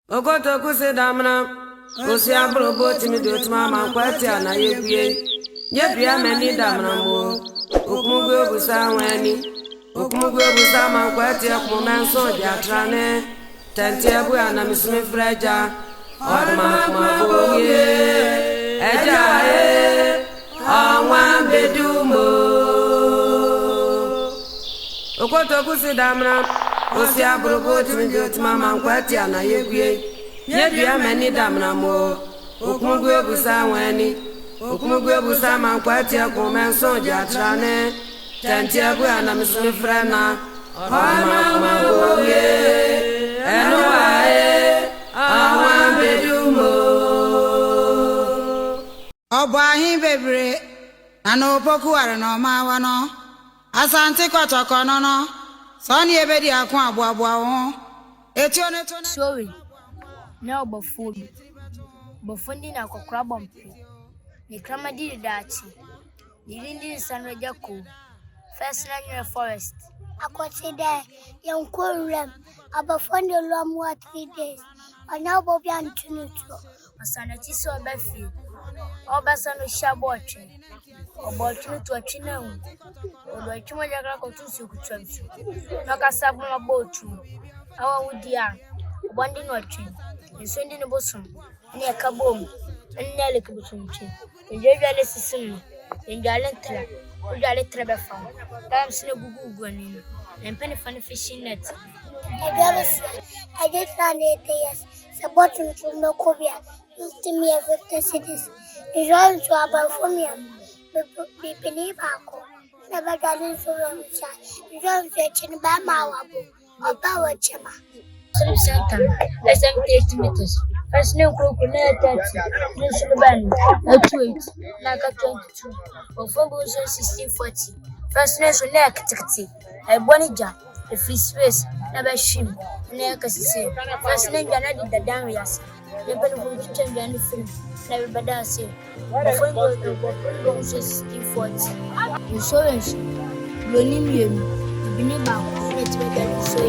Okoto kuse damna osi abro boti mi dot mama kwati ana yebie nyebia mani damna mo okumugu obusa wani okumugu obusa man kwati akumen so diatrane tenti abu ana misumi freja odma maboye ejae awan bedumo Okoto kuse damna osi abro boti mi dot mama kwati ana yebie nyebia mani damna mo okumugu obusa wani okumugu obusa man kwati akumen so diatrane tenti abu ana misumi frena odma maboye enuae awan bedumo Obahin bebre ano poku are no mawa no Asante kotoko no no Soni ebedi akon aboabo ho etio ne to Sorry na obafobi bofondi na kokra bompe ni krama di dachi dirindi sanreja ko first line forest akwati de yankon rem abafondi lo mu 3 days ana bobi antunuto asanachi so obafi obasano shaboche obotunu to atwinahu odo atwuma jakra ko tusu kutwamsu no kasabu mabotu awa wudia obondi no atwin nsondi ne bosom ne yakabom ne Lake Bosumtwe njejale sisim njale ntra njale trebe fam tam sine gugu ani empene fan fishing net I did run 8 years supporting to no cobia used to me a 50 cities is all to about for me believe ako never done so long is all fetching by my about chema some center less than 30 meters first name group na 30 national band 28 naka 22 of 1640 first name so na kitikiti I bonija the free space na ba shim na kasise first name jana di dadan yas ne bele fu change and film na be bada se of 1640 insurance loni mienu bini ba ko ne tibe so